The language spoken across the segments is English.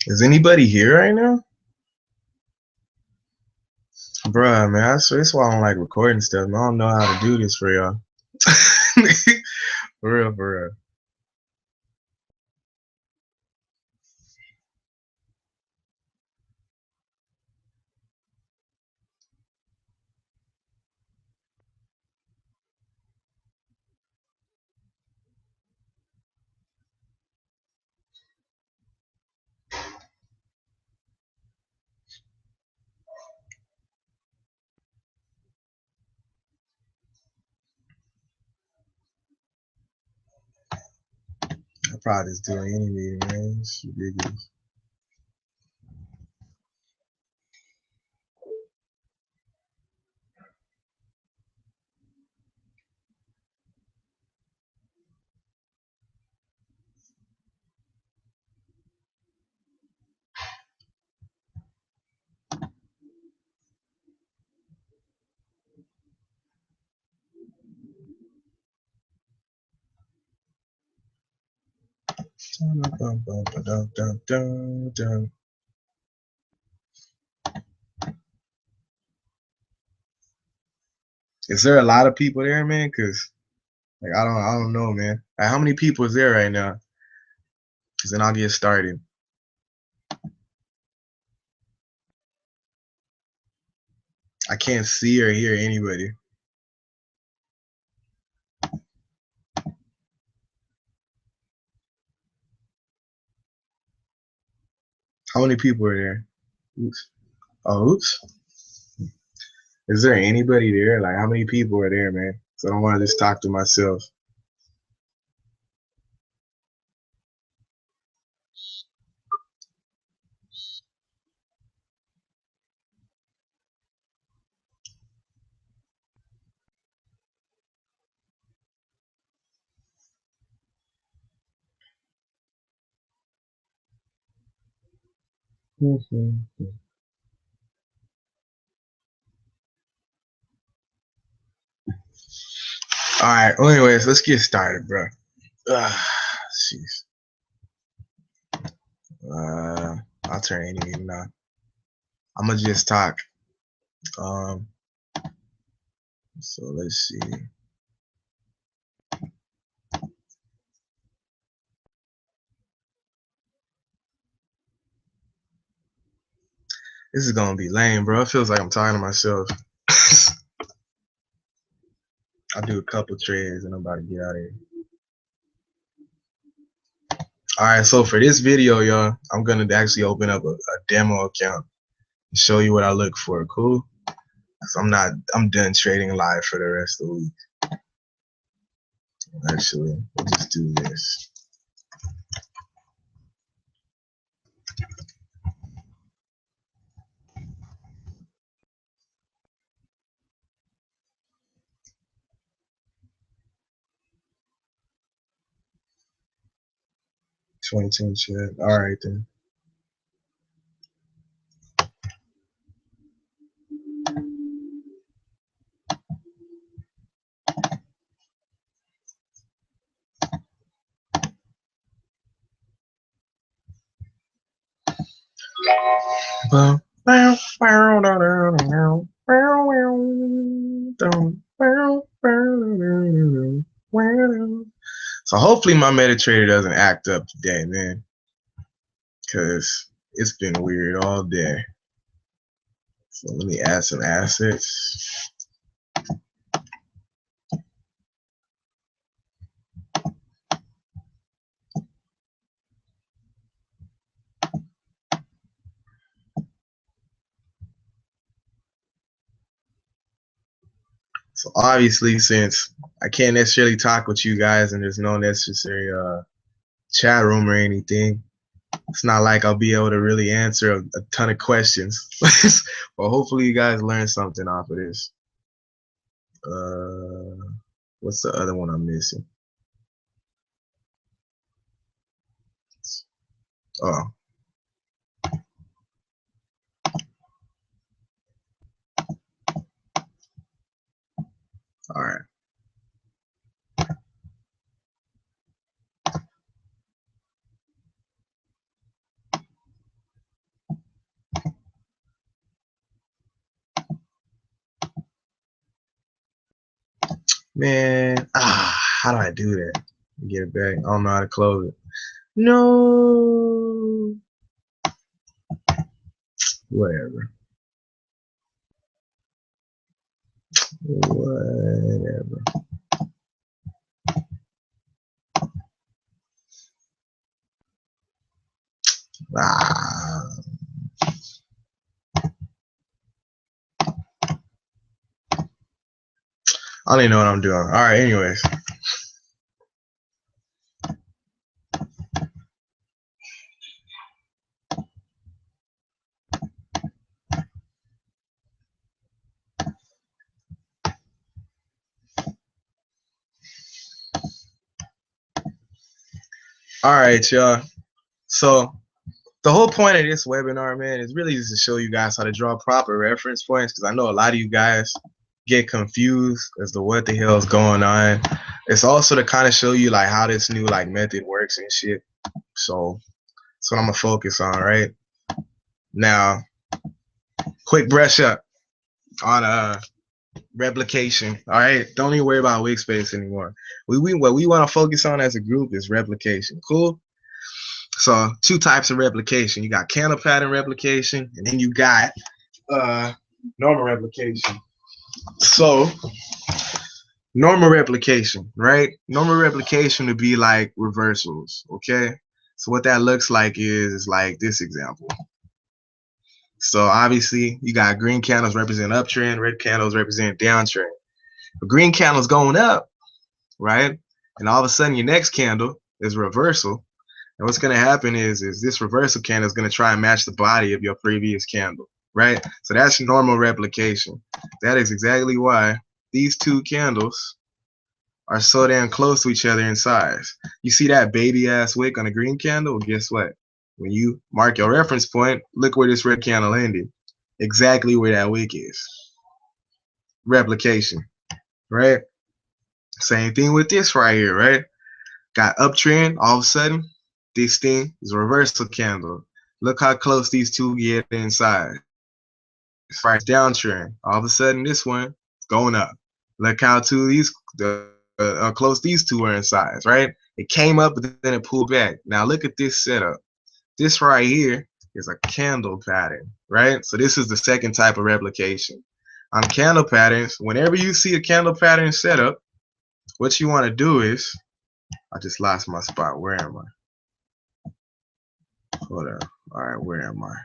Is anybody here right now? Bruh, man, I swear that's why I don't like recording stuff, man. I don't know how to do this for y'all. For real, for real. I probably just do any meeting, man. It's ridiculous. Is there a lot of people there, man? Cause like I don't know, man. Like, how many people is there right now? Cause then I'll get started. I can't see or hear anybody. How many people are there? Oops. Oh, oops. Is there anybody there? Like, how many people are there, man? So I don't want to just talk to myself. All right. Well, anyways, let's get started, bro. Jeez. I'll turn any meeting on. I'm gonna just talk. Um. So let's see. This is gonna be lame, bro. It feels like I'm talking to myself. I'll do a couple trades and I'm about to get out of here. All right. So for this video, y'all, I'm gonna actually open up a demo account and show you what I look for. Cool. Cause I'm done trading live for the rest of the week. Actually, we'll just do this. $22 check. All right then. So hopefully my MetaTrader doesn't act up today, man, because it's been weird all day. So let me add some assets. So obviously, since I can't necessarily talk with you guys and there's no necessary chat room or anything, it's not like I'll be able to really answer a ton of questions. But hopefully you guys learn something off of this. What's the other one I'm missing? Oh. All right. Man, how do I do that? Get it back. I don't know how to close it. No. Whatever. Whatever. Ah. I don't even know what I'm doing. All right, anyways. All right, y'all. So the whole point of this webinar, man, is really just to show you guys how to draw proper reference points, because I know a lot of you guys get confused as to what the hell is going on. It's also to kind of show you like how this new like method works and shit. So that's what I'm gonna focus on, right? Now, quick brush up on replication. All right, don't even worry about wig space anymore. What we want to focus on as a group is replication. Cool. So two types of replication. You got candle pattern replication, and then you got normal replication. So normal replication, right? Normal replication would be like reversals. Okay. So what that looks like is like this example. So obviously you got green candles represent uptrend, red candles represent downtrend. The green candle's going up, right? And all of a sudden your next candle is reversal. And what's going to happen is this reversal candle is going to try and match the body of your previous candle, right? So that's normal replication. That is exactly why these two candles are so damn close to each other in size. You see that baby ass wick on a green candle? Well, guess what? When you mark your reference point, look where this red candle ended. Exactly where that wick is. Replication, right? Same thing with this right here, right? Got uptrend, all of a sudden, this thing is a reversal candle. Look how close these two get in size. Price downtrend, all of a sudden, this one is going up. Look how close these two are in size, right? It came up, but then it pulled back. Now look at this setup. This right here is a candle pattern, right? So this is the second type of replication. On candle patterns, whenever you see a candle pattern setup, what you want to do is, I just lost my spot. Where am I? Hold on. All right, where am I?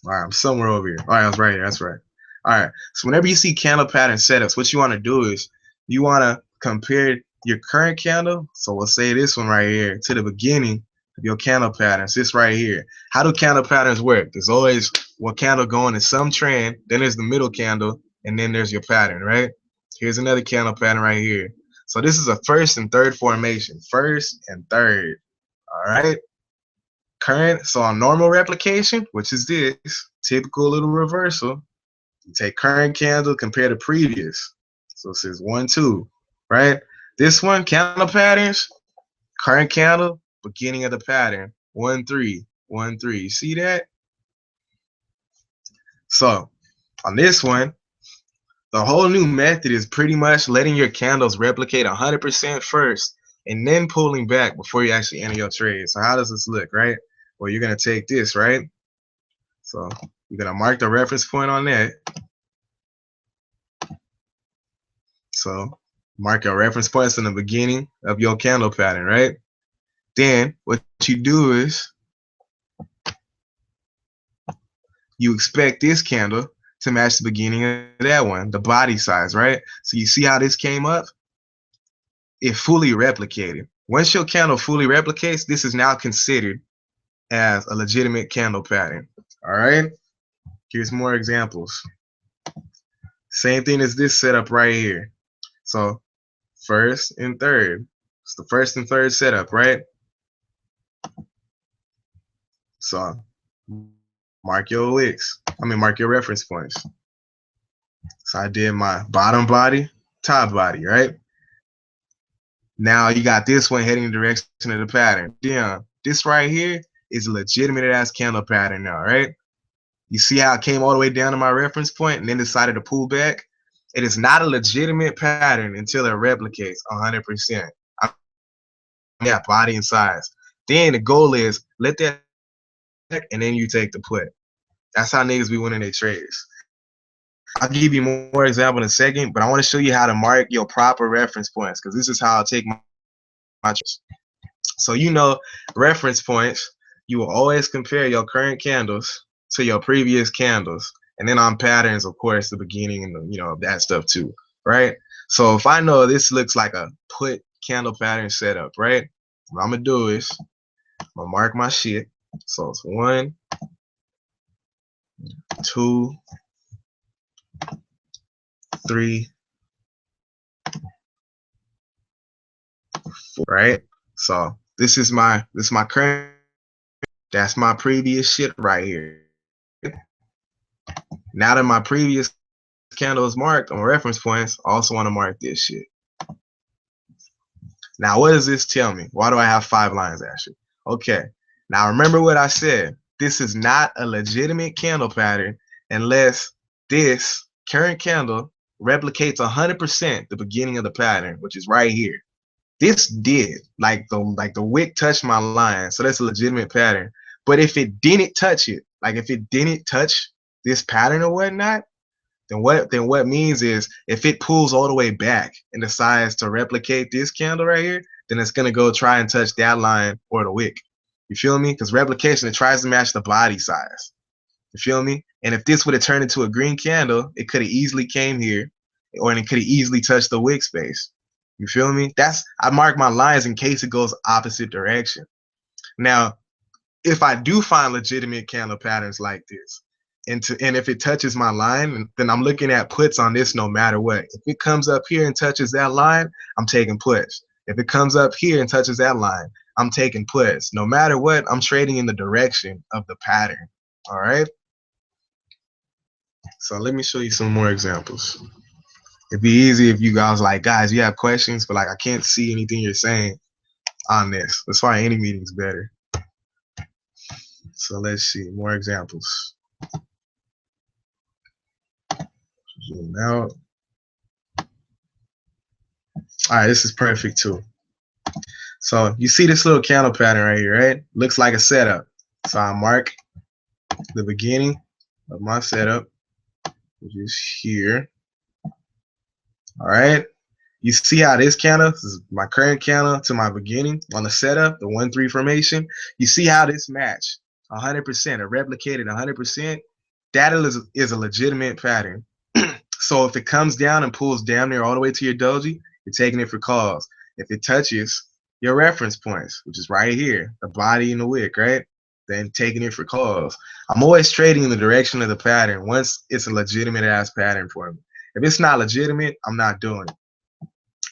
All right, I'm somewhere over here. All right, I was right here. That's right. All right. So whenever you see candle pattern setups, what you want to do is you want to compare your current candle. So we'll say this one right here to the beginning of your candle patterns. This right here. How do candle patterns work? There's always one candle going in some trend. Then there's the middle candle, and then there's your pattern, right? Here's another candle pattern right here. So this is a first and third formation. First and third. All right. Current, so on normal replication, which is this typical little reversal, you take current candle, compare to previous. So it says 1, 2, right? This one, candle patterns, current candle, beginning of the pattern, 1, 3, 1, 3. You see that? So on this one, the whole new method is pretty much letting your candles replicate 100% first and then pulling back before you actually enter your trade. So how does this look, right? Well, you're going to take this, right? So you're going to mark the reference point on that. So mark your reference points in the beginning of your candle pattern, right? Then what you do is you expect this candle to match the beginning of that one, the body size, right? So you see how this came up? It fully replicated. Once your candle fully replicates, this is now considered as a legitimate candle pattern. All right, here's more examples. Same thing as this setup right here. So first and third. It's the first and third setup, right? So mark your wicks. Mark your reference points. So I did my bottom body, top body, right? Now you got this one heading in the direction of the pattern. Damn, this right here is a legitimate ass candle pattern now, right? You see how it came all the way down to my reference point and then decided to pull back? It is not a legitimate pattern until it replicates 100%. Yeah, body and size. Then the goal is let that and then you take the put. That's how niggas be winning their trades. I'll give you more example in a second, but I want to show you how to mark your proper reference points because this is how I'll take my trades. So you know, reference points, you will always compare your current candles to your previous candles. And then on patterns, of course, the beginning and the, that stuff too, right? So if I know this looks like a put candle pattern setup, right? What I'm gonna do is I'm gonna mark my shit. So it's 1, 2, 3, 4, right? So this is my current. That's my previous shit right here. Now that my previous candle is marked on reference points, I also want to mark this shit. Now, what does this tell me? Why do I have 5 lines actually? Okay. Now remember what I said. This is not a legitimate candle pattern unless this current candle replicates 100% the beginning of the pattern, which is right here. This did, like the wick touched my line, so that's a legitimate pattern. But if it didn't touch it, like if it didn't touch this pattern or whatnot, then what means is if it pulls all the way back and decides to replicate this candle right here, then it's gonna go try and touch that line or the wick. You feel me? Because replication, it tries to match the body size. You feel me? And if this would have turned into a green candle, it could have easily came here, or it could have easily touched the wick space. You feel me? I mark my lines in case it goes opposite direction. Now, if I do find legitimate candle patterns like this, and if it touches my line, then I'm looking at puts on this no matter what. If it comes up here and touches that line, I'm taking puts. If it comes up here and touches that line, I'm taking puts. No matter what, I'm trading in the direction of the pattern. All right? So let me show you some more examples. It'd be easy if you guys guys, you have questions, but I can't see anything you're saying on this. That's why any meeting's better. So let's see more examples. Zoom out. All right, this is perfect too. So you see this little candle pattern right here, right? Looks like a setup. So I mark the beginning of my setup, which is here. All right. You see how this candle, this is my current candle to my beginning on the setup, the 1-3 formation. You see how this match 100%, it replicated 100%. That is a legitimate pattern. So if it comes down and pulls down there all the way to your doji, you're taking it for calls. If it touches your reference points, which is right here, the body and the wick, right? Then taking it for calls. I'm always trading in the direction of the pattern once it's a legitimate ass pattern for me. If it's not legitimate, I'm not doing it.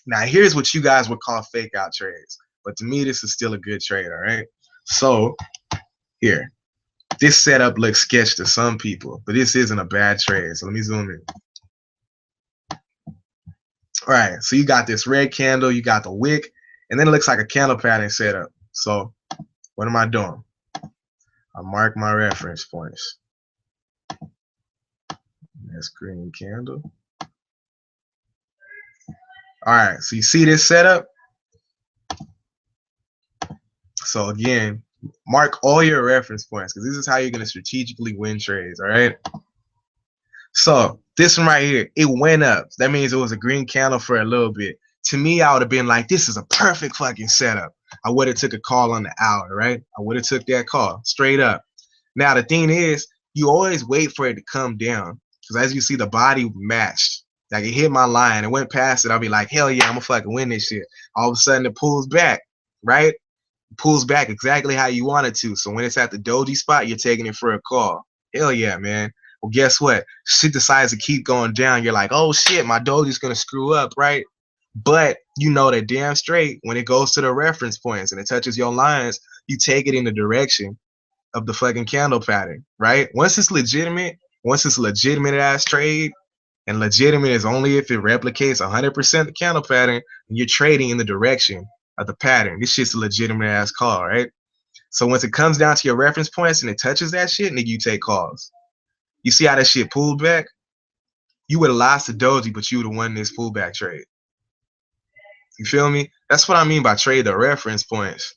Now, here's what you guys would call fake out trades. But to me, this is still a good trade, all right? So, here. This setup looks sketchy to some people, but this isn't a bad trade. So let me zoom in. All right, so you got this red candle, you got the wick, and then it looks like a candle pattern setup. So what am I doing? I mark my reference points. That's green candle. All right, so you see this setup? So again, mark all your reference points because this is how you're going to strategically win trades, all right? So this one right here, it went up. That means it was a green candle for a little bit. To me, I would have been like, this is a perfect fucking setup. I would have took a call on the hour, right? I would have took that call straight up. Now, the thing is, you always wait for it to come down because as you see, the body matched. Like it hit my line. It went past it. I'll be like, hell yeah, I'm going to fucking win this shit. All of a sudden, it pulls back, right? It pulls back exactly how you want it to. So when it's at the doji spot, you're taking it for a call. Hell yeah, man. Well, guess what? Shit decides to keep going down. You're like, oh shit, my doji's going to screw up, right? But you know that damn straight when it goes to the reference points and it touches your lines, you take it in the direction of the fucking candle pattern, right? Once it's legitimate ass trade, and legitimate is only if it replicates 100% the candle pattern, and you're trading in the direction of the pattern. This shit's a legitimate ass call, right? So once it comes down to your reference points and it touches that shit, nigga, you take calls. You see how that shit pulled back? You would have lost to doji, but you would have won this pullback trade. You feel me? That's what I mean by trade the reference points.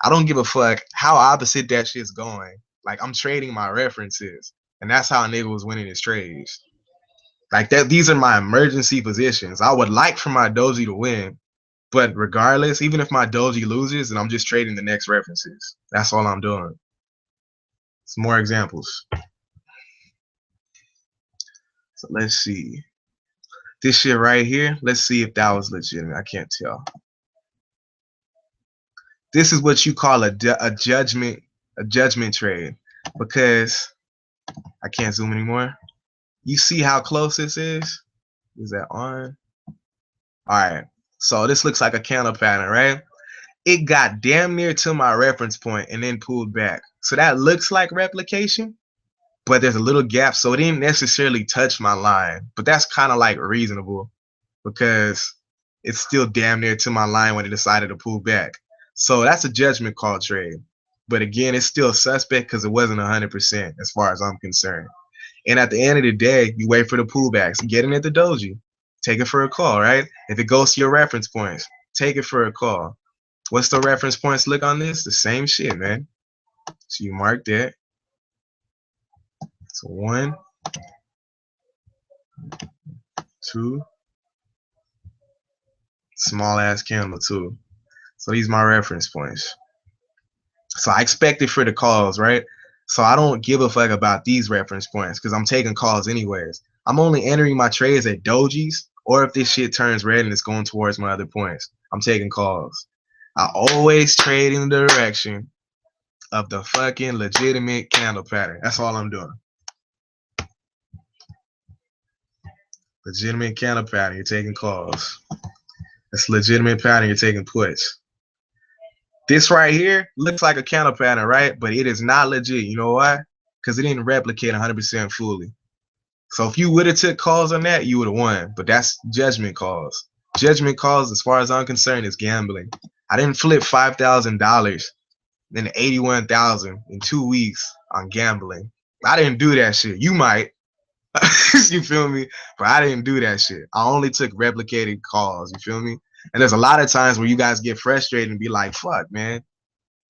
I don't give a fuck how opposite that shit's going. Like, I'm trading my references, and that's how a nigga was winning his trades. Like that, these are my emergency positions. I would like for my doji to win, but regardless, even if my doji loses, then I'm just trading the next references. That's all I'm doing. Some more examples. So let's see. This shit right here, let's see if that was legitimate. I can't tell. This is what you call a judgment trade, because I can't zoom anymore. You see how close this is? Is that on? All right. So this looks like a candle pattern, right? It got damn near to my reference point and then pulled back. So that looks like replication, but there's a little gap, so it didn't necessarily touch my line. But that's kind of like reasonable because it's still damn near to my line when it decided to pull back. So that's a judgment call trade. But again, it's still suspect because it wasn't 100% as far as I'm concerned. And at the end of the day, you wait for the pullbacks. Get in at the doji. Take it for a call, right? If it goes to your reference points, take it for a call. What's the reference points look on this? The same shit, man. So you mark that. So 1, 2, small ass candle 2. So these are my reference points. So I expect it for the calls, right? So I don't give a fuck about these reference points because I'm taking calls anyways. I'm only entering my trades at dojis, or if this shit turns red and it's going towards my other points, I'm taking calls. I always trade in the direction of the fucking legitimate candle pattern. That's all I'm doing. Legitimate candle pattern, you're taking calls. That's legitimate pattern, you're taking puts. This right here looks like a candle pattern, right? But it is not legit. You know why? Because it didn't replicate 100% fully. So if you would have took calls on that, you would have won. But that's judgment calls. Judgment calls, as far as I'm concerned, is gambling. I didn't flip $5,000 then $81,000 in 2 weeks on gambling. I didn't do that shit. You might. You feel me? But I didn't do that shit. I only took replicated calls. You feel me? And there's a lot of times where you guys get frustrated and be like, fuck, man.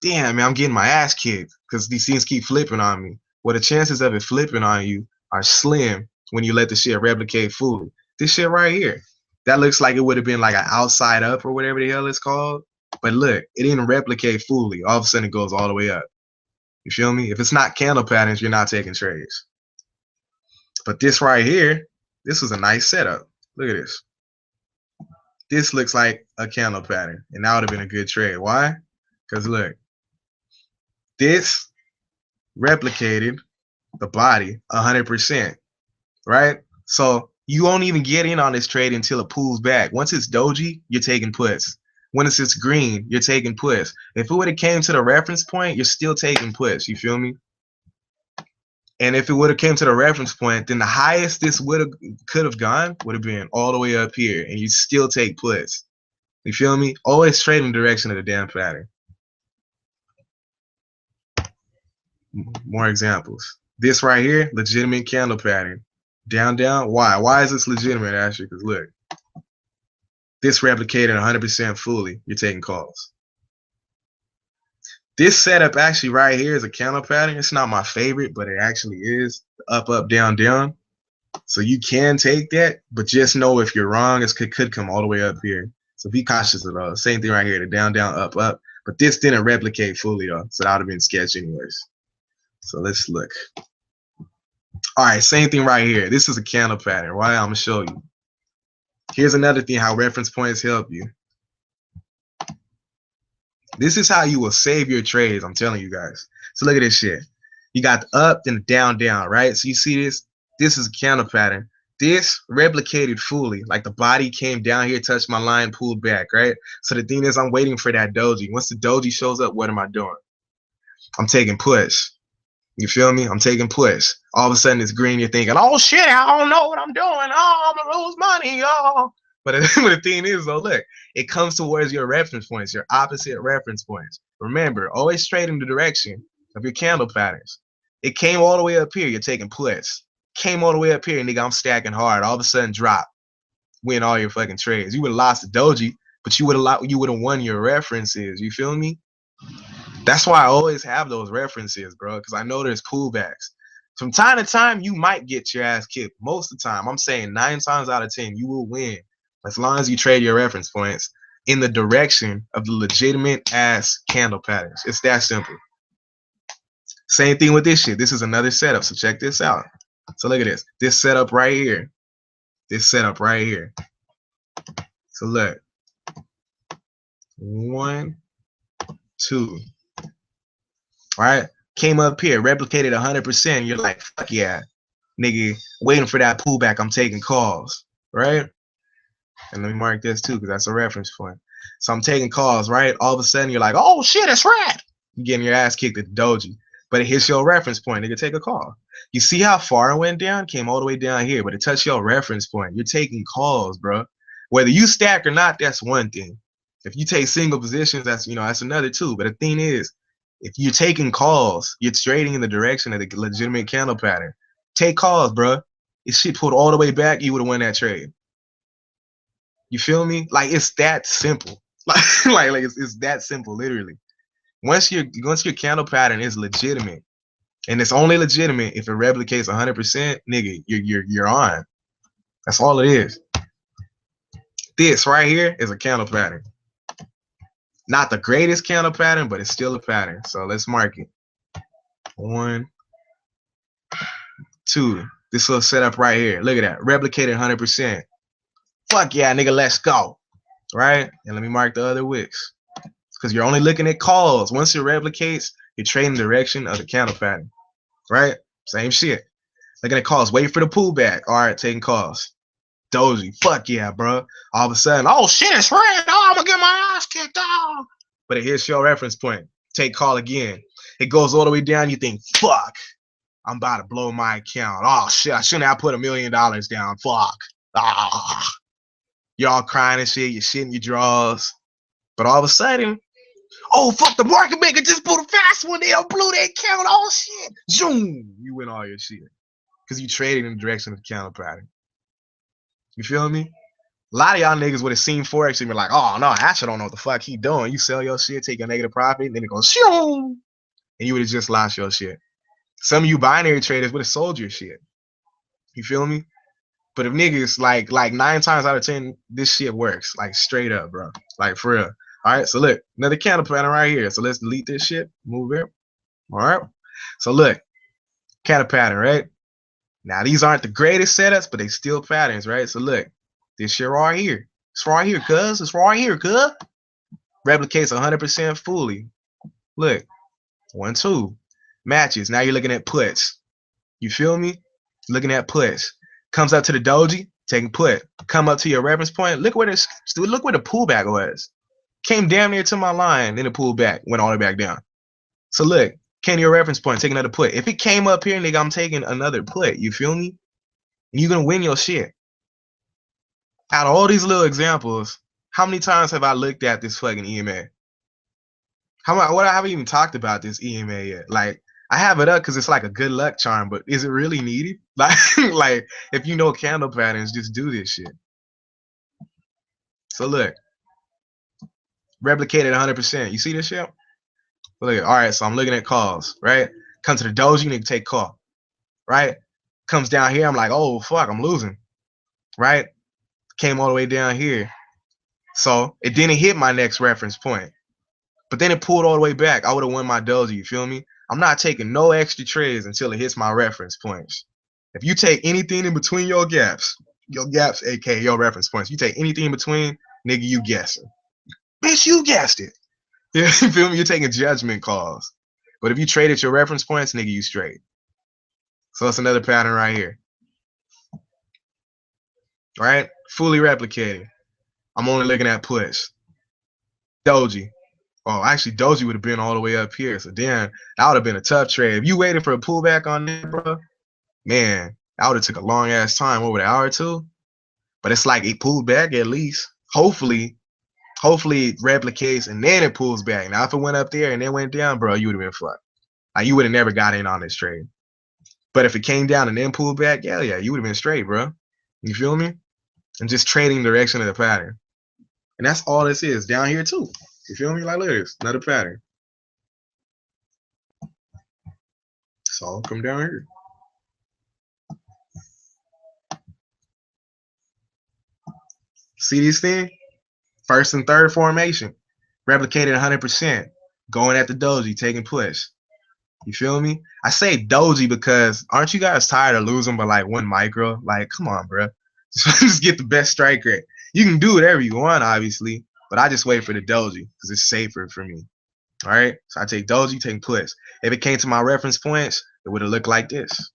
Damn, man, I'm getting my ass kicked because these things keep flipping on me. Well, the chances of it flipping on you are slim when you let the shit replicate fully. This shit right here, that looks like it would have been like an outside up or whatever the hell it's called. But look, it didn't replicate fully. All of a sudden, it goes all the way up. You feel me? If it's not candle patterns, you're not taking trades. But this right here, this was a nice setup. Look at this. This looks like a candle pattern, and that would have been a good trade. Why? Because look, this replicated the body 100%, right? So you won't even get in on this trade until it pulls back. Once it's doji, you're taking puts. When it's green, you're taking puts. If it would have came to the reference point, you're still taking puts. You feel me? And if it would have came to the reference point, then the highest this could have gone would have been all the way up here, and you still take puts. You feel me? Always trade in the direction of the damn pattern. More examples. This right here, legitimate candle pattern. Down, down. Why? Why is this legitimate, actually? Because look, this replicated 100% fully. You're taking calls. This setup actually right here is a candle pattern. It's not my favorite, but it actually is. Up, up, down, down. So you can take that, but just know if you're wrong, it could come all the way up here. So be cautious of those. Same thing right here, the down, down, up, up. But this didn't replicate fully though, so that would have been sketch anyways. So let's look. All right, same thing right here. This is a candle pattern. Right? I'm gonna show you. Here's another thing how reference points help you. This is how you will save your trades, I'm telling you guys. So look at this shit. You got the up and the down, down, right? So you see this? This is a candle pattern. This replicated fully. Like the body came down here, touched my line, pulled back, right? So the thing is, I'm waiting for that doji. Once the doji shows up, what am I doing? I'm taking puts. You feel me? I'm taking puts. All of a sudden it's green. You're thinking, oh shit, I don't know what I'm doing. Oh, I'm gonna lose money, oh. But the thing is, though, look, it comes towards your reference points, your opposite reference points. Remember, always trade in the direction of your candle patterns. It came all the way up here. You're taking puts. Came all the way up here, nigga, I'm stacking hard. All of a sudden drop. Win all your fucking trades. You would have lost to Doji, but you would have won your references. You feel me? That's why I always have those references, bro, because I know there's pullbacks. From time to time, you might get your ass kicked. Most of the time, I'm saying 9 times out of 10, you will win as long as you trade your reference points in the direction of the legitimate ass candle patterns. It's that simple. Same thing with this shit. This is another setup, so check this out. So look at this. This setup right here. This setup right here. So look. 1, 2. Right? Came up here, replicated 100%. You're like, fuck yeah, nigga, waiting for that pullback. I'm taking calls, right? And let me mark this too, because that's a reference point. So I'm taking calls, right? All of a sudden, you're like, oh shit, it's red. You're getting your ass kicked at the doji, but it hits your reference point. Nigga, take a call. You see how far it went down? Came all the way down here, but it touched your reference point. You're taking calls, bro. Whether you stack or not, that's one thing. If you take single positions, that's that's another too. But the thing is, if you're taking calls, you're trading in the direction of the legitimate candle pattern. Take calls, bro. If shit pulled all the way back, you would have won that trade. You feel me? Like, it's that simple. Like it's that simple, literally. Once your candle pattern is legitimate, and it's only legitimate if it replicates 100%, nigga, you're on. That's all it is. This right here is a candle pattern. Not the greatest candle pattern, but it's still a pattern. So let's mark it. 1, 2. This little setup right here. Look at that. Replicated 100%. Fuck yeah, nigga, let's go. Right? And let me mark the other wicks. Because you're only looking at calls. Once it replicates, you're trading the direction of the candle pattern. Right? Same shit. Looking at calls. Wait for the pullback. All right, taking calls. Doji, fuck yeah, bro. All of a sudden, oh shit, it's red. Oh, I'm gonna get my ass kicked out. But it hits your reference point. Take call again. It goes all the way down. You think, fuck, I'm about to blow my account. Oh shit, I shouldn't have put $1 million down. Fuck. Ah. You're all crying and shit. You're shitting your draws. But all of a sudden, oh fuck, the market maker just pulled a fast one. They blew their account. Oh shit. Zoom. You win all your shit. Because you traded in the direction of the counter pattern. You feel me? A lot of y'all niggas would have seen Forex and be like, oh no, Asher don't know what the fuck he doing. You sell your shit, take a negative profit, and then it goes shoo, and you would have just lost your shit. Some of you binary traders would have sold your shit. You feel me? But if niggas like 9 times out of 10, this shit works. Like straight up, bro. Like for real. Alright, so look, another candle pattern right here. So let's delete this shit. Move it. Alright. So look, candle pattern, right? Now, these aren't the greatest setups, but they still patterns, right? So look, this shit right here. It's right here, cuz. It's right here, cuz. Replicates 100% fully. Look, 1, 2. Matches. Now you're looking at puts. You feel me? Looking at puts. Comes up to the doji, taking put. Come up to your reference point. Look where the pullback was. Came damn near to my line, then it pulled back, went all the way back down. So look. Came to your reference point, take another put. If it came up here, nigga, I'm taking another put. You feel me? And you're gonna win your shit. Out of all these little examples, how many times have I looked at this fucking EMA? I haven't even talked about this EMA yet. Like, I have it up because it's like a good luck charm, but is it really needed? Like if you know candle patterns, just do this shit. So look, replicated 100%. You see this shit? Look, all right, so I'm looking at calls, right? Come to the doji, nigga, take call, right? Comes down here, I'm like, oh, fuck, I'm losing, right? Came all the way down here. So it didn't hit my next reference point. But then it pulled all the way back. I would have won my doji, you feel me? I'm not taking no extra trades until it hits my reference points. If you take anything in between your gaps, aka your reference points, you take anything in between, nigga, you guessing. Bitch, you guessed it. You feel me? You're taking judgment calls. But if you trade at your reference points, nigga, you straight. So that's another pattern right here. Right? Fully replicated. I'm only looking at puts. Doji. Oh, actually, doji would have been all the way up here. So damn, that would have been a tough trade. If you waited for a pullback on that, bro, man, that would have took a long ass time, over an hour or two. But it's like it pulled back at least. Hopefully it replicates and then it pulls back. Now, if it went up there and then went down, bro, you would have been fucked. Like, you would have never got in on this trade. But if it came down and then pulled back, yeah, you would have been straight, bro. You feel me? And just trading direction of the pattern. And that's all this is down here too. You feel me? Like, look at this, another pattern. It's all come down here. See this thing? First and third formation. Replicated 100%. Going at the doji, taking push. You feel me? I say doji because aren't you guys tired of losing by like 1 micro? Like, come on, bro. Just get the best strike rate. You can do whatever you want, obviously, but I just wait for the doji because it's safer for me. All right? So I take doji, take push. If it came to my reference points, it would have looked like this.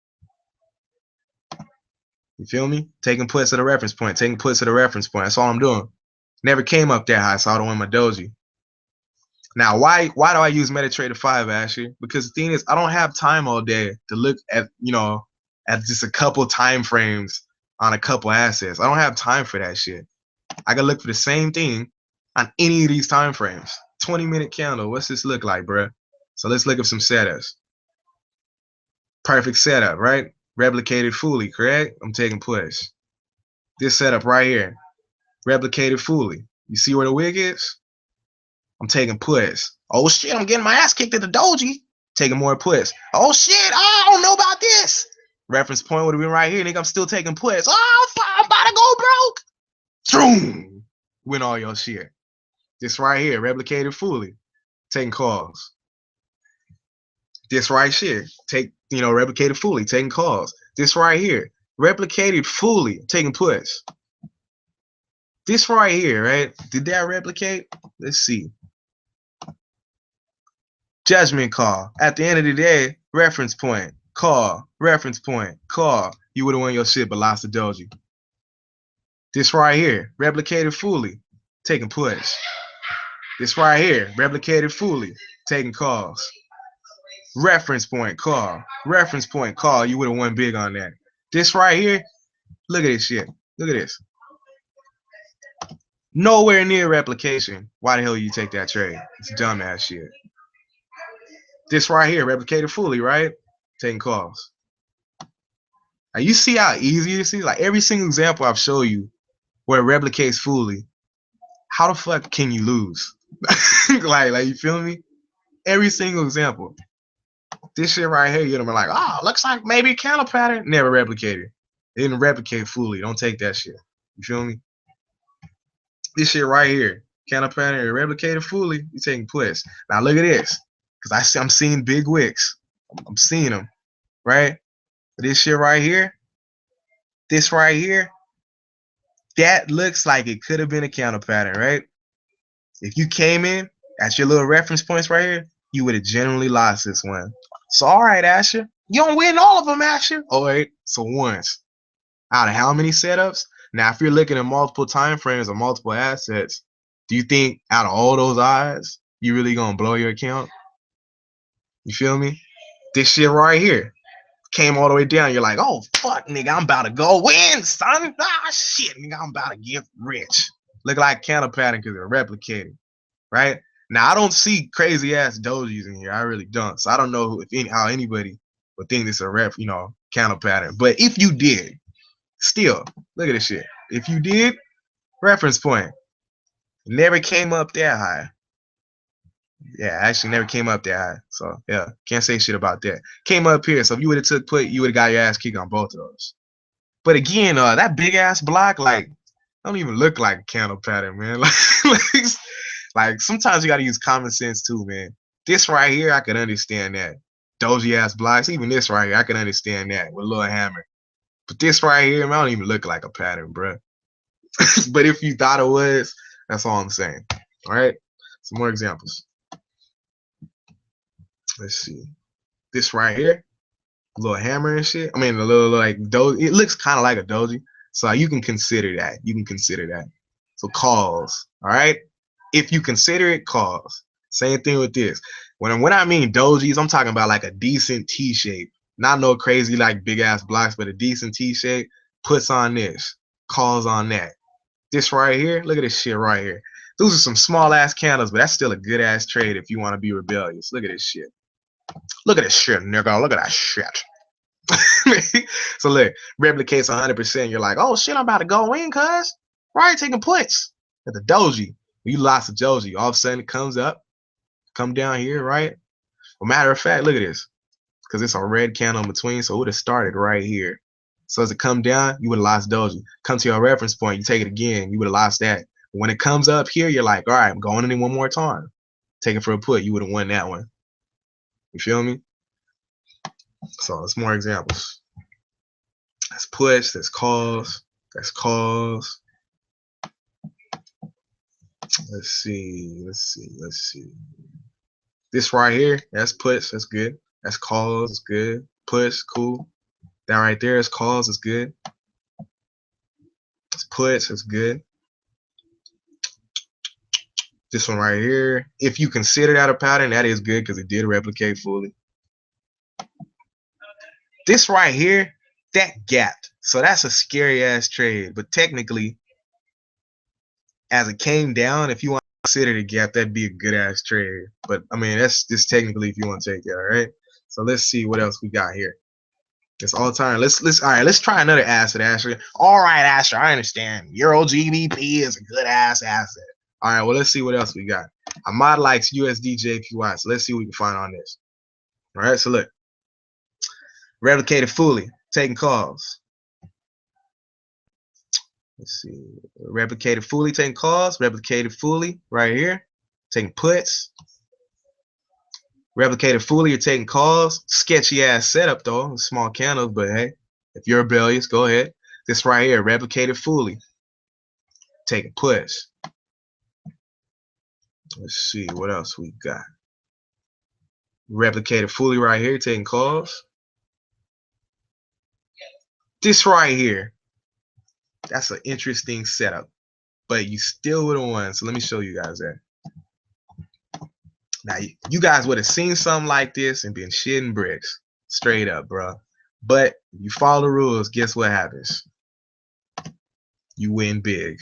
You feel me? Taking push to the reference point, taking push to the reference point. That's all I'm doing. Never came up that high, so I don't win my doji. Now, why do I use MetaTrader 5, Asher? Because the thing is, I don't have time all day to look at, at just a couple time frames on a couple assets. I don't have time for that shit. I can look for the same thing on any of these time frames. 20-minute candle. What's this look like, bro? So let's look at some setups. Perfect setup, right? Replicated fully, correct? I'm taking push. This setup right here. Replicated fully. You see where the wick is? I'm taking push. Oh shit, I'm getting my ass kicked at the doji. Taking more push. Oh shit, I don't know about this. Reference point would have been right here, nigga. I'm still taking push. Oh, I'm about to go broke. Zoom. Win all your shit. This right here, replicated fully. Taking calls. This right here, replicated fully, taking calls. This right here, replicated fully, taking push. This right here, right? Did that replicate? Let's see. Judgment call. At the end of the day, reference point, call, reference point, call. You would have won your shit but lost the doji. This right here, replicated fully, taking push. This right here, replicated fully, taking calls. Reference point, call. Reference point, call. You would have won big on that. This right here, look at this shit. Look at this. Nowhere near replication. Why the hell you take that trade? It's dumbass shit. This right here, replicated fully, right? Taking calls. Now you see how easy this is? Like every single example I've shown you where it replicates fully, how the fuck can you lose? like you feel me? Every single example. This shit right here, you'd have been like, oh, looks like maybe a candle pattern. Never replicated. It didn't replicate fully. Don't take that shit. You feel me? This shit right here, candle pattern, it replicated fully. You taking push. Now look at this. Because I'm seeing big wicks. I'm seeing them, right? This shit right here, this right here, that looks like it could have been a counter pattern, right? If you came in at your little reference points right here, you would have generally lost this one. So, all right, Asher, you don't win all of them, Asher. All right, so once. Out of how many setups? Now, if you're looking at multiple time frames or multiple assets, do you think out of all those odds, you really gonna blow your account? You feel me? This shit right here came all the way down. You're like, oh, fuck, nigga, I'm about to go win, son. Ah, shit, nigga, I'm about to get rich. Look like counter pattern because they're replicating, right? Now, I don't see crazy-ass dojis in here. I really don't. So I don't know how anybody would think this is a counter pattern. But if you did, still, look at this shit. If you did, reference point. Never came up that high. Yeah, actually never came up that high. So, yeah, can't say shit about that. Came up here. So if you would have took put, you would have got your ass kicked on both of those. But again, that big-ass block, like, don't even look like a candle pattern, man. Like sometimes you got to use common sense too, man. This right here, I can understand that. Doji-ass blocks. Even this right here, I can understand that with a little hammer. But this right here, man, I don't even look like a pattern, bro. But if you thought it was, that's all I'm saying. All right? Some more examples. Let's see. This right here, a little hammer and shit. I mean, a little like doji. It looks kind of like a doji. So you can consider that. You can consider that. So calls. All right? If you consider it, calls. Same thing with this. When I mean dojis, I'm talking about like a decent T shape. Not no crazy like big ass blocks, but a decent T shape. Puts on this. Calls on that. This right here, look at this shit right here. Those are some small ass candles, but that's still a good ass trade if you want to be rebellious. Look at this shit. Look at this shit, nigga. Look at that shit. So look, replicates 100%. You're like, oh shit, I'm about to go in, cuz. Right, taking puts at the doji. You lost the doji. All of a sudden it comes up, come down here, right? Well, matter of fact, look at this. Because it's a red candle in between, so it would have started right here. So as it come down, you would have lost doji. Come to your reference point, you take it again, you would have lost that. When it comes up here, you're like, all right, I'm going in one more time. Take it for a put, you would have won that one. You feel me? So it's more examples. That's push, that's calls, that's calls. Let's see. This right here, that's push, that's good. That's calls, it's good. Push, cool. That right there is calls, it's good. It's push, it's good. This one right here, if you consider that a pattern, that is good because it did replicate fully. This right here, that gapped. So that's a scary ass trade. But technically, as it came down, if you want to consider the gap, that'd be a good ass trade. But I mean, that's just technically if you want to take it, all right? So let's see what else we got here. It's all time. Let's try another asset, Asher. All right, Asher, I understand. Euro GBP is a good ass asset. All right, well, let's see what else we got. Ahmad likes USD JPY, so let's see what we can find on this. All right, so look. Replicated fully, taking calls. Let's see. Replicated fully, taking calls. Replicated fully, right here. Taking puts. Replicated fully, you're taking calls. Sketchy ass setup though. Small candles, but hey, if you're rebellious, go ahead. This right here, replicated fully. Taking puts. Let's see what else we got. Replicated fully right here, taking calls. This right here, that's an interesting setup, but you still would have won. So let me show you guys that. Now, you guys would have seen something like this and been shitting bricks, straight up, bro. But if you follow the rules, guess what happens? You win big.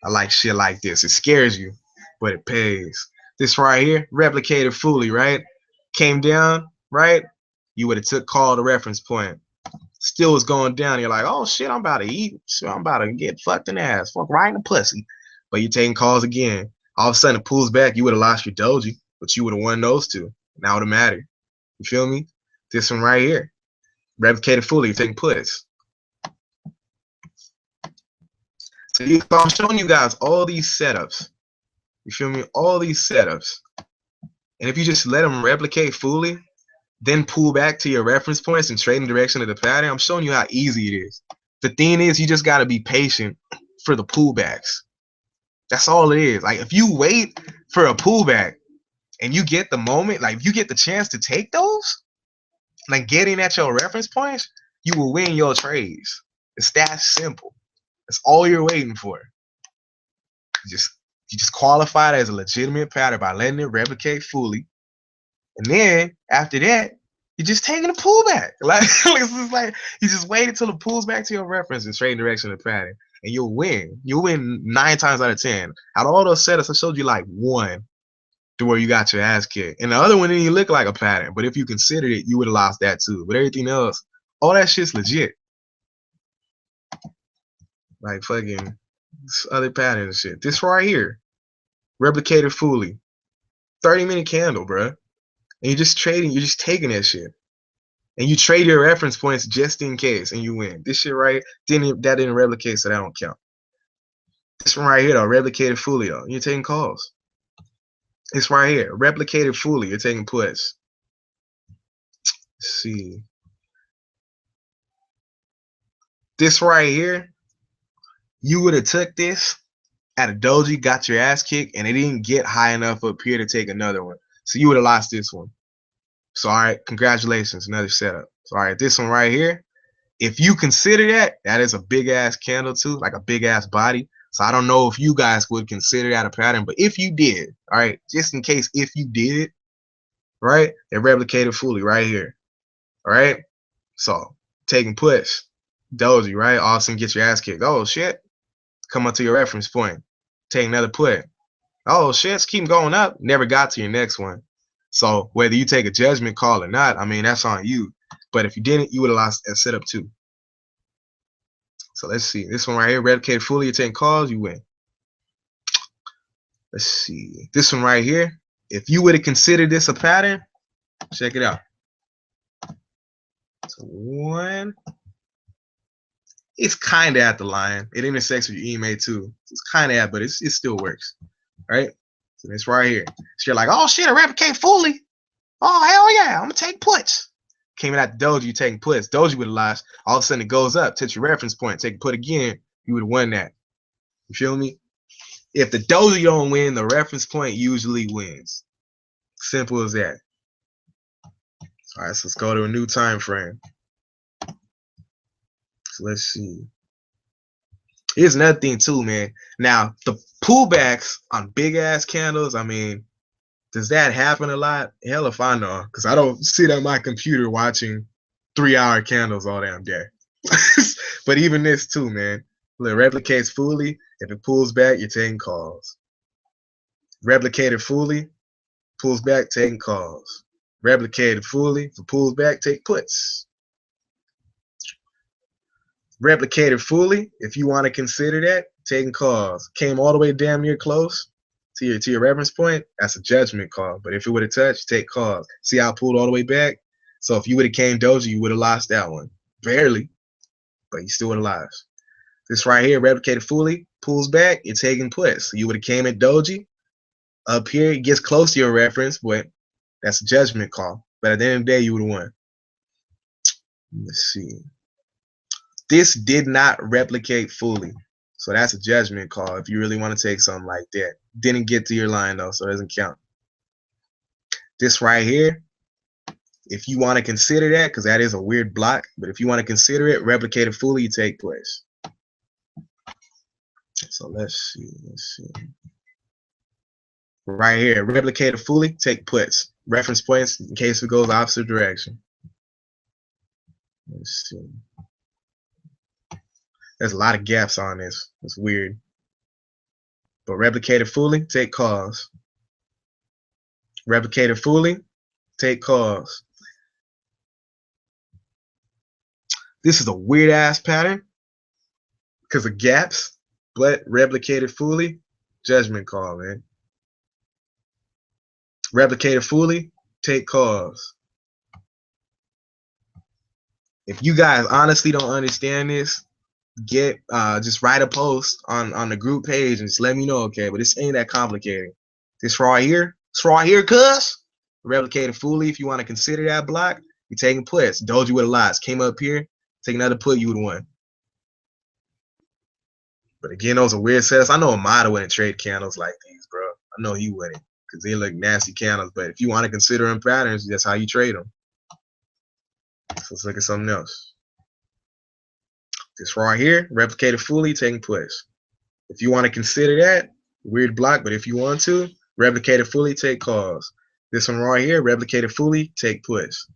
I like shit like this. It scares you, but it pays. This right here, replicated fully, right? Came down, right? You would have took call to reference point. Still was going down. You're like, oh shit, I'm about to eat. Shit, I'm about to get fucked in the ass. Fuck right in the pussy. But you're taking calls again. All of a sudden it pulls back. You would have lost your doji, but you would have won those two. Now it would matter. You feel me? This one right here. Replicated fully, you're taking puts. So I'm showing you guys all these setups. You feel me? All these setups. And if you just let them replicate fully, then pull back to your reference points and trade in the direction of the pattern, I'm showing you how easy it is. The thing is, you just got to be patient for the pullbacks. That's all it is. Like, if you wait for a pullback and you get the moment, like, if you get the chance to take those, like, getting at your reference points, you will win your trades. It's that simple. That's all you're waiting for. You just qualify it as a legitimate pattern by letting it replicate fully. And then after that, you're just taking a pullback. Like, it's like you just wait until it pulls back to your reference and straight direction of the pattern, and you'll win. You'll win 9 times out of 10. Out of all those setups, I showed you like one to where you got your ass kicked, and the other one didn't even look like a pattern. But if you considered it, you would have lost that too. But everything else, all that shit's legit. Like fucking other pattern and shit. This right here, replicated fully, 30-minute candle, bruh. And you're just trading, you're just taking that shit. And you trade your reference points just in case, and you win. This shit right, that didn't replicate, so that don't count. This one right here, though, replicated fully, though. You're taking calls. This right here, replicated fully, you're taking puts. Let's see. This right here, you would have took this at a doji, got your ass kicked, and it didn't get high enough up here to take another one. So you would have lost this one. So, all right, congratulations, another setup. So, all right, this one right here, if you consider that, that is a big-ass candle too, like a big-ass body. So I don't know if you guys would consider that a pattern, but if you did, all right, just in case if you did, right, it replicated fully right here, all right? So, taking push, doji, right? All of a sudden get your ass kicked. Oh, shit. Come up to your reference point. Take another put. Oh, shit, keep going up. Never got to your next one. So whether you take a judgment call or not, I mean, that's on you. But if you didn't, you would have lost at setup 2. So let's see. This one right here, replicated fully, you're taking calls, you win. Let's see. This one right here, if you would have considered this a pattern, check it out. So 1. It's kind of at the line. It intersects with your email too. It's kind of at, but it still works, right? So it's right here. So you're like, oh shit, I replicate fully. Oh hell yeah, I'm gonna take puts. Came in at the doji, you taking puts. Doji would have lost. All of a sudden it goes up, touch your reference point, take a put again. You would have won that. You feel me? If the doji don't win, the reference point usually wins. Simple as that. All right, so let's go to a new time frame. So let's see. Here's another thing too, man. Now, the pullbacks on big ass candles, I mean, does that happen a lot? Hell if I know, because I don't sit on my computer watching 3-hour candles all damn day. But even this too, man. Look, replicates fully. If it pulls back, you're taking calls. Replicated fully, pulls back, taking calls. Replicated fully, if it pulls back, take puts. Replicated fully, if you want to consider that, taking calls. Came all the way damn near close to your reference point, that's a judgment call. But if it would have touched, take calls. See how it pulled all the way back? So if you would have came doji, you would have lost that one. Barely, but you still would have lost. This right here, replicated fully, pulls back, you're taking puts. So you would have came at doji. Up here, it gets close to your reference, but that's a judgment call. But at the end of the day, you would have won. Let's see. This did not replicate fully. So that's a judgment call if you really want to take something like that. Didn't get to your line though, so it doesn't count. This right here, if you want to consider that, because that is a weird block, but if you want to consider it, replicated fully, you take place. So let's see. Right here, replicated fully, take puts. Reference points in case it goes opposite direction. Let's see. There's a lot of gaps on this. It's weird. But replicated fully, take calls. Replicated fully, take calls. This is a weird ass pattern because of gaps, but replicated fully, judgment call, man. Replicated fully, take calls. If you guys honestly don't understand this, just write a post on the group page and just let me know, okay? But this ain't that complicated. This right here, cuz replicated fully. If you want to consider that block, you're taking puts. Doji with a loss. Came up here, take another put, you would win. But again, those are weird sets. I know Amada wouldn't trade candles like these, bro. I know he wouldn't, because they look nasty candles. But if you want to consider them patterns, that's how you trade them. So let's look at something else. This right here, replicated fully, taking puts. If you want to consider that, weird block, but if you want to, replicated fully, take calls. This one right here, replicated fully, take puts.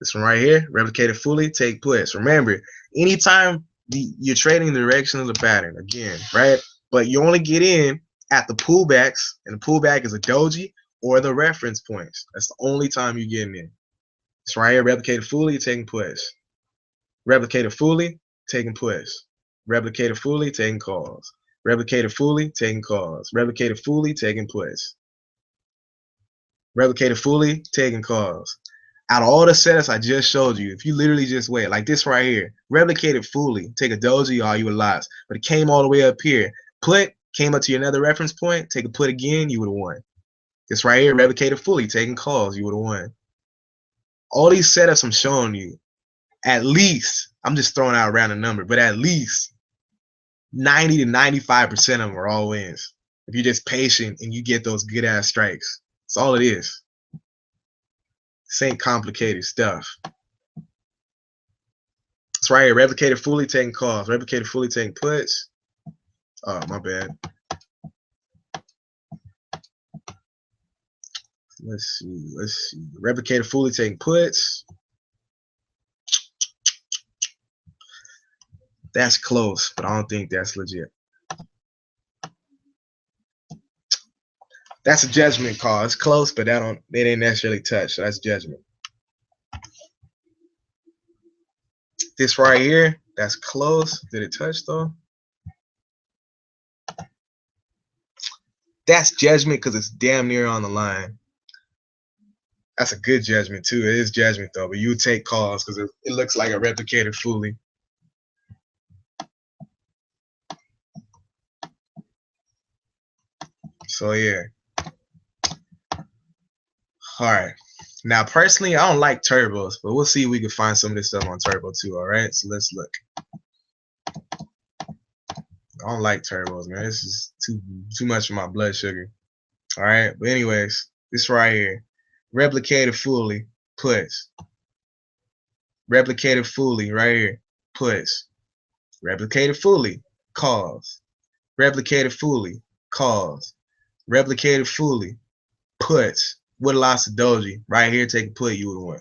This one right here, replicated fully, take puts. Remember, anytime you're trading the direction of the pattern, again, right? But you only get in at the pullbacks, and the pullback is a doji or the reference points. That's the only time you're getting in. This right here, replicated fully, taking puts. Replicated fully, taking puts. Replicated fully, taking calls. Replicated fully, taking calls. Replicated fully, taking puts. Replicated fully, taking calls. Out of all the setups I just showed you, if you literally just wait, like this right here, replicated fully, take a doji, all you would lost. But it came all the way up here. Put, came up to your another reference point, take a put again, you would have won. This right here, replicated fully, taking calls, you would have won. All these setups I'm showing you, at least, I'm just throwing out a random number, but at least 90 to 95% of them are all wins. If you're just patient and you get those good ass strikes. That's all it is. This ain't complicated stuff. It's right here, replicated fully, taking calls. Replicated fully, taking puts. Oh, my bad. Let's see. Replicated fully, taking puts. That's close, but I don't think that's legit. That's a judgment call. It's close, but they didn't necessarily touch. So that's judgment. This right here, that's close. Did it touch though? That's judgment because it's damn near on the line. That's a good judgment too. It is judgment though, but you would take calls because it looks like a replicated fully. So yeah. All right. Now personally, I don't like turbos, but we'll see if we can find some of this stuff on turbo too. All right. So let's look. I don't like turbos, man. This is too much for my blood sugar. All right. But anyways, this right here, replicated fully puts. Replicated fully right here puts. Replicated fully calls. Replicated fully calls. Replicated fully puts. Would have lost a doji. Right here, take a put, you would have won.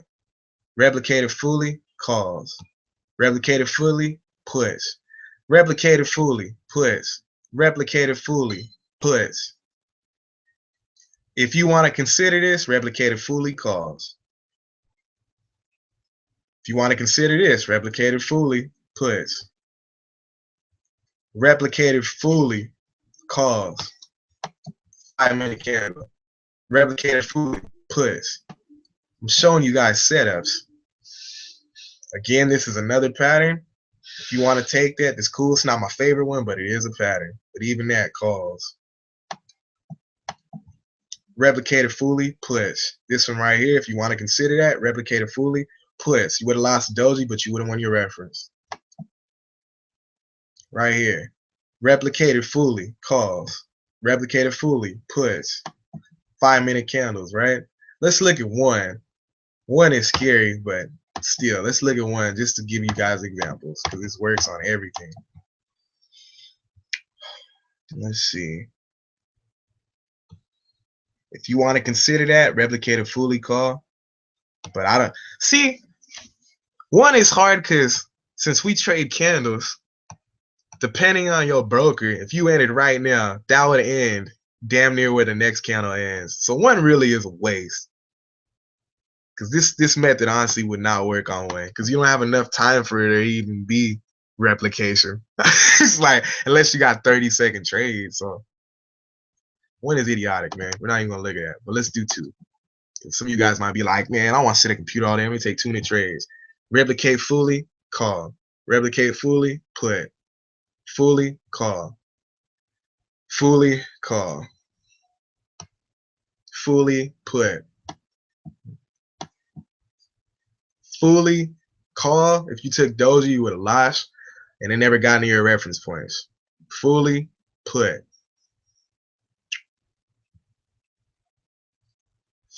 Replicated fully calls. Replicated fully puts. Replicated fully puts. Replicated fully puts. If you want to consider this, replicated fully calls. If you want to consider this, replicated fully puts. Replicated fully calls. 5-minute candle. Replicated fully puts. I'm showing you guys setups. Again, this is another pattern. If you want to take that, it's cool. It's not my favorite one, but it is a pattern. But even that calls. Replicated fully puts. This one right here, if you want to consider that, replicated fully puts. You would have lost a doji, but you would have won your reference. Right here. Replicated fully calls. Replicated fully puts. 5-minute candles, right? Let's look at one. One is scary, but still, let's look at one just to give you guys examples because this works on everything. Let's see. If you want to consider that, replicated fully call. But I don't see. One is hard because since we trade candles, depending on your broker, if you ended right now, that would end damn near where the next candle ends. So one really is a waste. Because this method honestly would not work on one. Because you don't have enough time for it to even be replication. It's like, unless you got 30-second trades. So one is idiotic, man. We're not even going to look at that. But let's do two. Some of you guys might be like, man, I want to sit at a computer all day. Let me take 2-minute trades. Replicate fully, call. Replicate fully, put. Fully, call. Fully, call. Fully, put. Fully, call. If you took doji, you would have lost, and it never got into your reference points. Fully, put.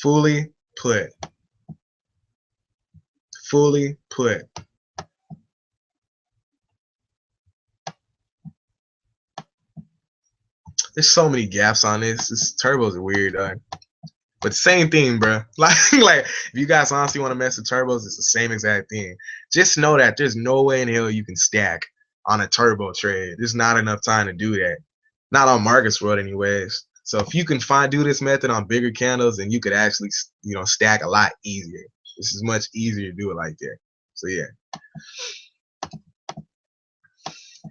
Fully, put. Fully, put. There's so many gaps on this. This turbos are weird, but same thing, bro. Like if you guys honestly want to mess with turbos, it's the same exact thing. Just know that there's no way in hell you can stack on a turbo trade. There's not enough time to do that. Not on Marcus World, anyways. So if you can do this method on bigger candles, then you could actually, stack a lot easier. This is much easier to do it like that. So yeah.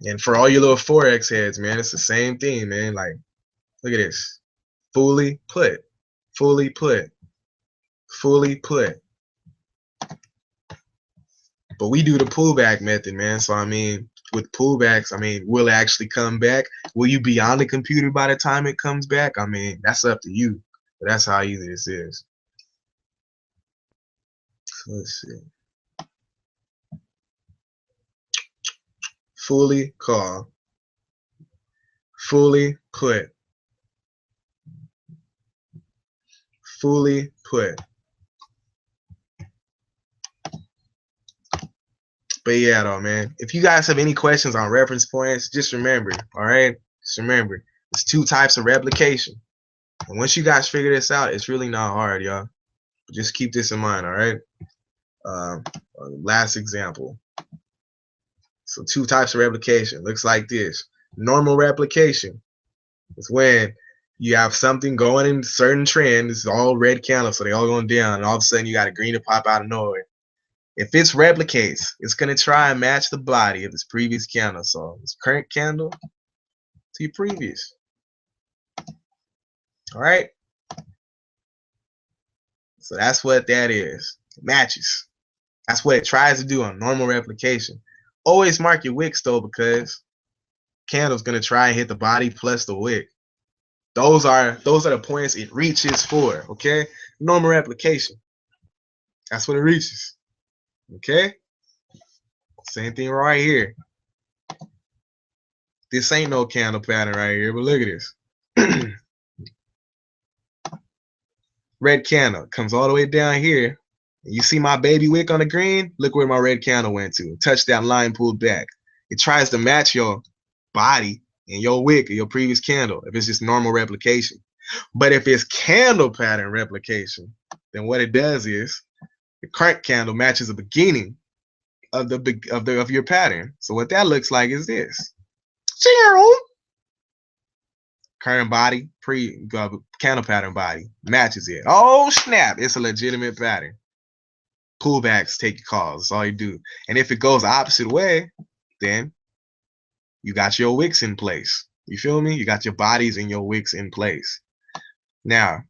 And for all your little Forex heads, man, it's the same thing, man. Like, look at this. Fully put. Fully put. Fully put. But we do the pullback method, man. So, I mean, with pullbacks, I mean, will it actually come back? Will you be on the computer by the time it comes back? I mean, that's up to you. But that's how easy this is. So let's see. Fully call. Fully put. Fully put. But yeah, though, man. If you guys have any questions on reference points, just remember, all right? Just remember, there's 2 types of replication. And once you guys figure this out, it's really not hard, y'all. Just keep this in mind, all right? Last example. So 2 types of replication. Looks like this. Normal replication is when you have something going in a certain trend. This is all red candles, so they all going down, and all of a sudden you got a green to pop out of nowhere. If it replicates, it's gonna try and match the body of this previous candle. So this current candle to your previous. All right. So that's what that is. It matches. That's what it tries to do on normal replication. Always mark your wicks though, because candle's gonna try and hit the body plus the wick. Those are the points it reaches for. Okay, normal replication. That's what it reaches. Okay. Same thing right here. This ain't no candle pattern right here, but look at this. Red candle comes all the way down here. You see my baby wick on the green? Look where my red candle went to. Touch that line, pulled back. It tries to match your body and your wick or your previous candle if it's just normal replication. But if it's candle pattern replication, then what it does is the current candle matches the beginning of your pattern. So what that looks like is this. Current body, candle pattern body matches it. Oh snap! It's a legitimate pattern. Pullbacks, take your calls. That's all you do. And if it goes the opposite way, then you got your wicks in place. You feel me? You got your bodies and your wicks in place. Now,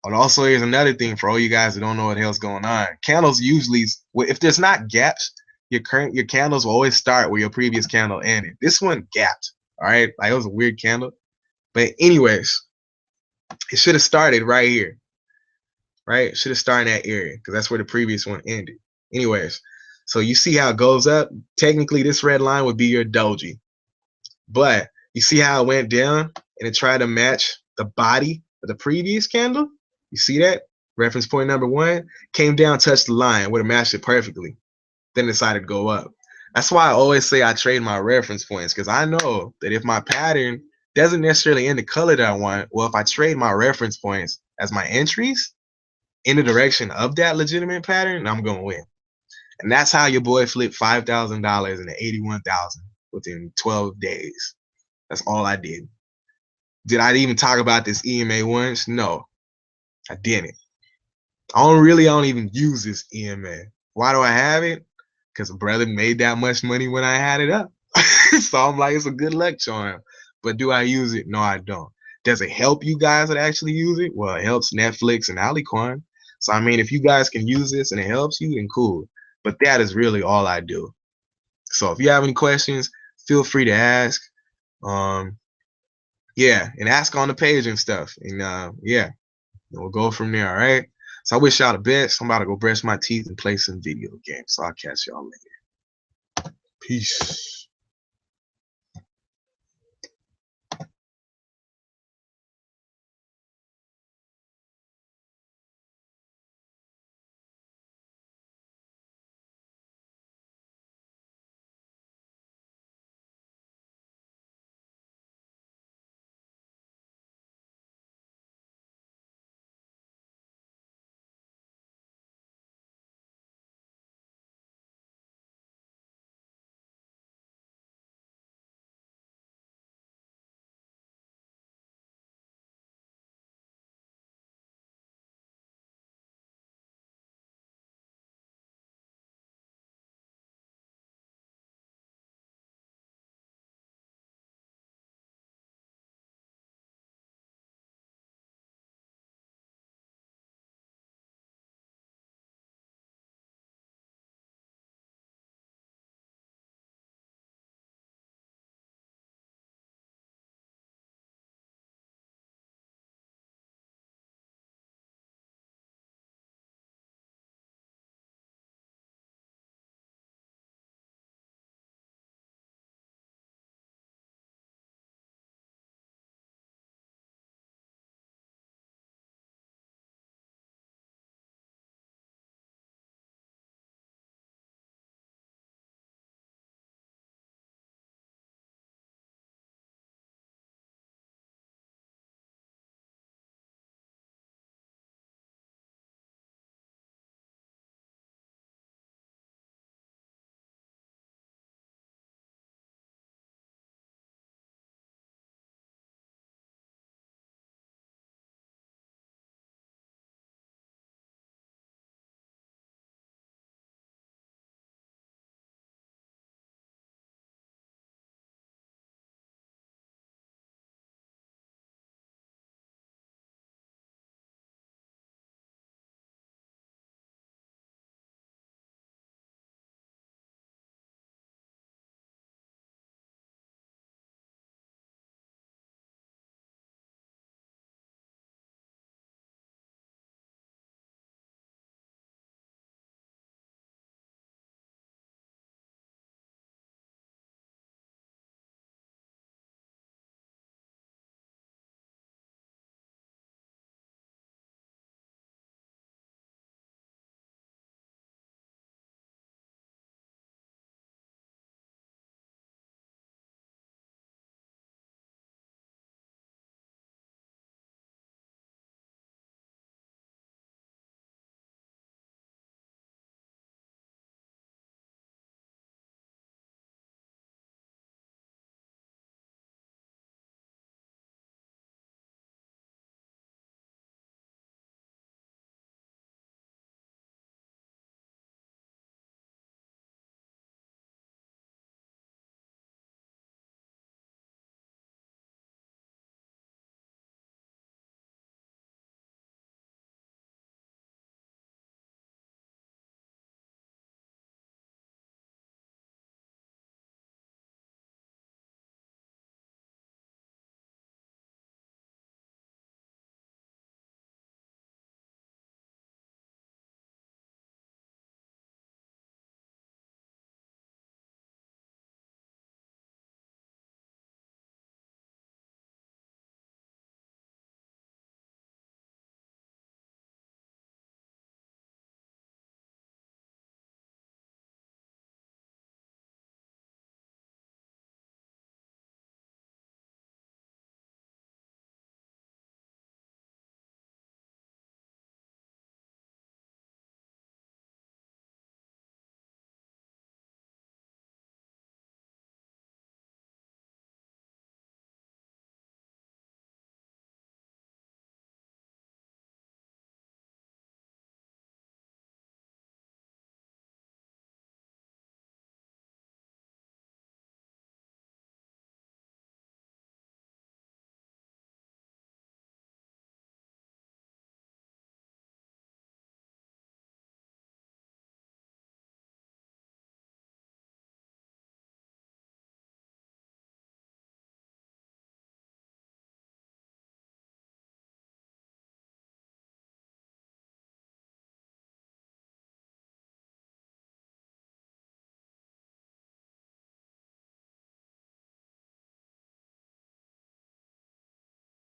and also here's another thing for all you guys that don't know what the hell's going on. Candles usually, if there's not gaps, your candles will always start where your previous candle ended. This one gapped. All right, like it was a weird candle. But anyways, it should have started right here. Right? It should have started in that area because that's where the previous one ended. Anyways, so you see how it goes up. Technically, this red line would be your doji. But you see how it went down and it tried to match the body of the previous candle? You see that? Reference point number 1 came down, touched the line, would have matched it perfectly. Then decided to go up. That's why I always say I trade my reference points, because I know that if my pattern doesn't necessarily end the color that I want, well, if I trade my reference points as my entries in the direction of that legitimate pattern, I'm going to win. And that's how your boy flipped $5,000 into $81,000 within 12 days. That's all I did. Did I even talk about this EMA once? No, I didn't. I don't even use this EMA. Why do I have it? Because a brother made that much money when I had it up. So I'm like, it's a good luck charm. But do I use it? No, I don't. Does it help you guys that actually use it? Well, it helps Netflix and Alicorn. So, I mean, if you guys can use this and it helps you, then cool. But that is really all I do. So if you have any questions, feel free to ask. Yeah, and ask on the page and stuff. And yeah, we'll go from there, all right? So I wish y'all the best. I'm about to go brush my teeth and play some video games. So I'll catch y'all later. Peace.